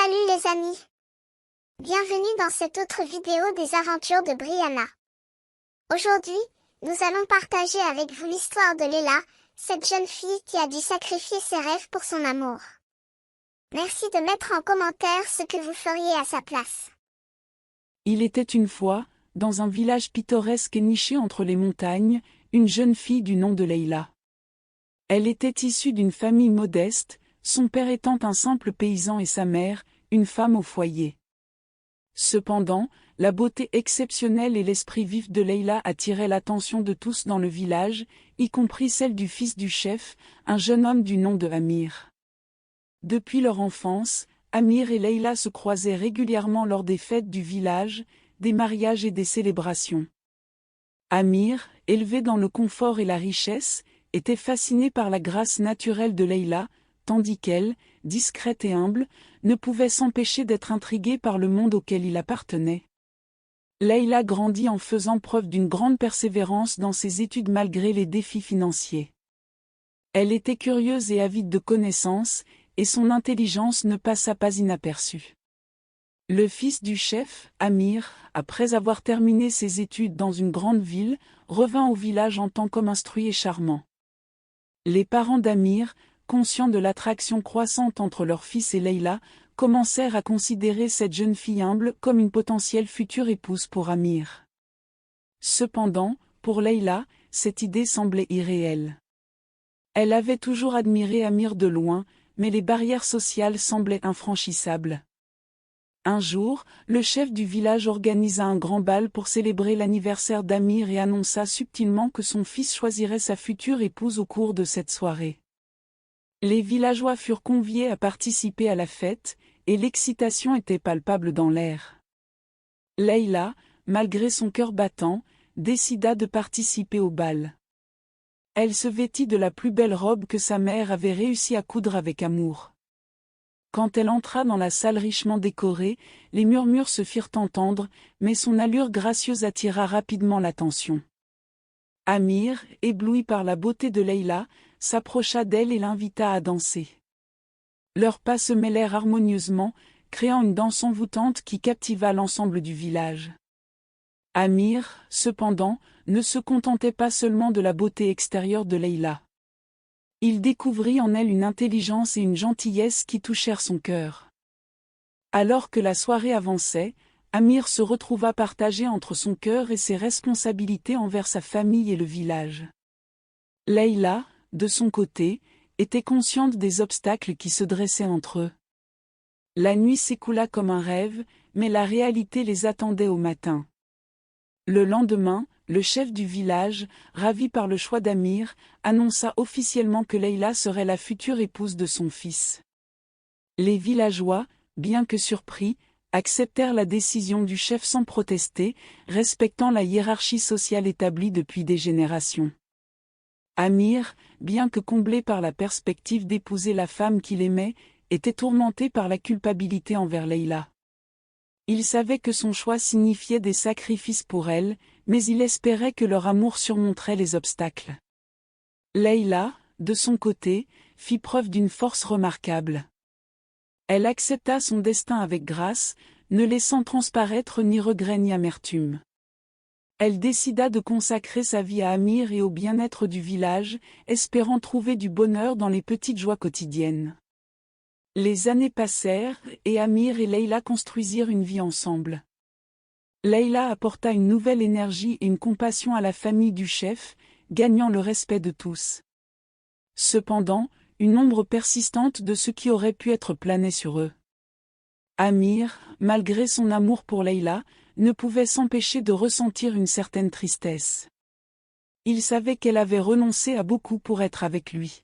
Salut les amis! Bienvenue dans cette autre vidéo des aventures de Brianna. Aujourd'hui, nous allons partager avec vous l'histoire de Leila, cette jeune fille qui a dû sacrifier ses rêves pour son amour. Merci de mettre en commentaire ce que vous feriez à sa place. Il était une fois, dans un village pittoresque et niché entre les montagnes, une jeune fille du nom de Leila. Elle était issue d'une famille modeste, son père étant un simple paysan et sa mère, une femme au foyer. Cependant, la beauté exceptionnelle et l'esprit vif de Leila attiraient l'attention de tous dans le village, y compris celle du fils du chef, un jeune homme du nom de Amir. Depuis leur enfance, Amir et Leila se croisaient régulièrement lors des fêtes du village, des mariages et des célébrations. Amir, élevé dans le confort et la richesse, était fasciné par la grâce naturelle de Leila, tandis qu'elle, discrète et humble, ne pouvait s'empêcher d'être intriguée par le monde auquel il appartenait. Leila grandit en faisant preuve d'une grande persévérance dans ses études malgré les défis financiers. Elle était curieuse et avide de connaissances, et son intelligence ne passa pas inaperçue. Le fils du chef, Amir, après avoir terminé ses études dans une grande ville, revint au village en tant qu'homme instruit et charmant. Les parents d'Amir, conscients de l'attraction croissante entre leur fils et Leila, commencèrent à considérer cette jeune fille humble comme une potentielle future épouse pour Amir. Cependant, pour Leila, cette idée semblait irréelle. Elle avait toujours admiré Amir de loin, mais les barrières sociales semblaient infranchissables. Un jour, le chef du village organisa un grand bal pour célébrer l'anniversaire d'Amir et annonça subtilement que son fils choisirait sa future épouse au cours de cette soirée. Les villageois furent conviés à participer à la fête, et l'excitation était palpable dans l'air. Leila, malgré son cœur battant, décida de participer au bal. Elle se vêtit de la plus belle robe que sa mère avait réussi à coudre avec amour. Quand elle entra dans la salle richement décorée, les murmures se firent entendre, mais son allure gracieuse attira rapidement l'attention. Amir, ébloui par la beauté de Leila, s'approcha d'elle et l'invita à danser. Leurs pas se mêlèrent harmonieusement, créant une danse envoûtante qui captiva l'ensemble du village. Amir, cependant, ne se contentait pas seulement de la beauté extérieure de Leila. Il découvrit en elle une intelligence et une gentillesse qui touchèrent son cœur. Alors que la soirée avançait, Amir se retrouva partagé entre son cœur et ses responsabilités envers sa famille et le village. Leila, de son côté, était consciente des obstacles qui se dressaient entre eux. La nuit s'écoula comme un rêve, mais la réalité les attendait au matin. Le lendemain, le chef du village, ravi par le choix d'Amir, annonça officiellement que Leila serait la future épouse de son fils. Les villageois, bien que surpris, acceptèrent la décision du chef sans protester, respectant la hiérarchie sociale établie depuis des générations. Amir, bien que comblé par la perspective d'épouser la femme qu'il aimait, était tourmenté par la culpabilité envers Leila. Il savait que son choix signifiait des sacrifices pour elle, mais il espérait que leur amour surmonterait les obstacles. Leila, de son côté, fit preuve d'une force remarquable. Elle accepta son destin avec grâce, ne laissant transparaître ni regret ni amertume. Elle décida de consacrer sa vie à Amir et au bien-être du village, espérant trouver du bonheur dans les petites joies quotidiennes. Les années passèrent, et Amir et Leila construisirent une vie ensemble. Leila apporta une nouvelle énergie et une compassion à la famille du chef, gagnant le respect de tous. Cependant, une ombre persistante de ce qui aurait pu être planait sur eux. Amir, malgré son amour pour Leila, ne pouvait s'empêcher de ressentir une certaine tristesse. Il savait qu'elle avait renoncé à beaucoup pour être avec lui.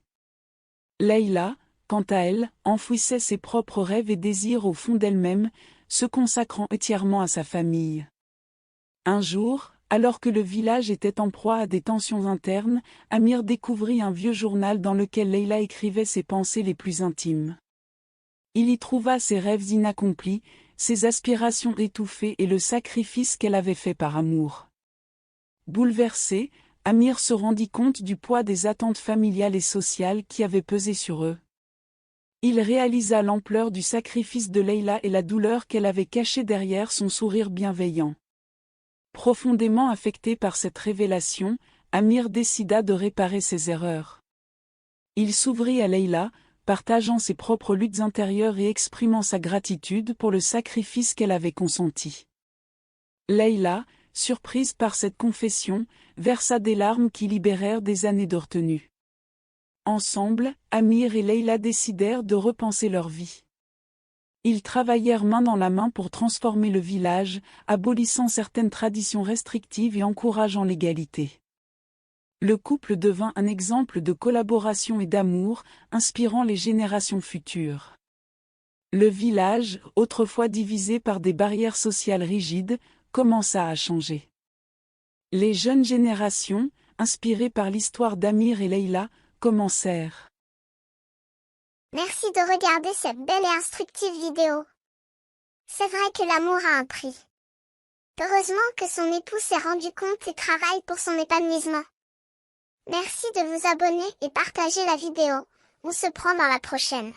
Leila, quant à elle, enfouissait ses propres rêves et désirs au fond d'elle-même, se consacrant entièrement à sa famille. Un jour, alors que le village était en proie à des tensions internes, Amir découvrit un vieux journal dans lequel Leila écrivait ses pensées les plus intimes. Il y trouva ses rêves inaccomplis, ses aspirations étouffées et le sacrifice qu'elle avait fait par amour. Bouleversé, Amir se rendit compte du poids des attentes familiales et sociales qui avaient pesé sur eux. Il réalisa l'ampleur du sacrifice de Leïla et la douleur qu'elle avait cachée derrière son sourire bienveillant. Profondément affecté par cette révélation, Amir décida de réparer ses erreurs. Il s'ouvrit à Leïla, partageant ses propres luttes intérieures et exprimant sa gratitude pour le sacrifice qu'elle avait consenti. Leïla, surprise par cette confession, versa des larmes qui libérèrent des années de retenue. Ensemble, Amir et Leïla décidèrent de repenser leur vie. Ils travaillèrent main dans la main pour transformer le village, abolissant certaines traditions restrictives et encourageant l'égalité. Le couple devint un exemple de collaboration et d'amour, inspirant les générations futures. Le village, autrefois divisé par des barrières sociales rigides, commença à changer. Les jeunes générations, inspirées par l'histoire d'Amir et Leïla, commencèrent. Merci de regarder cette belle et instructive vidéo. C'est vrai que l'amour a un prix. Heureusement que son époux s'est rendu compte et travaille pour son épanouissement. Merci de vous abonner et partager la vidéo. On se prend dans la prochaine.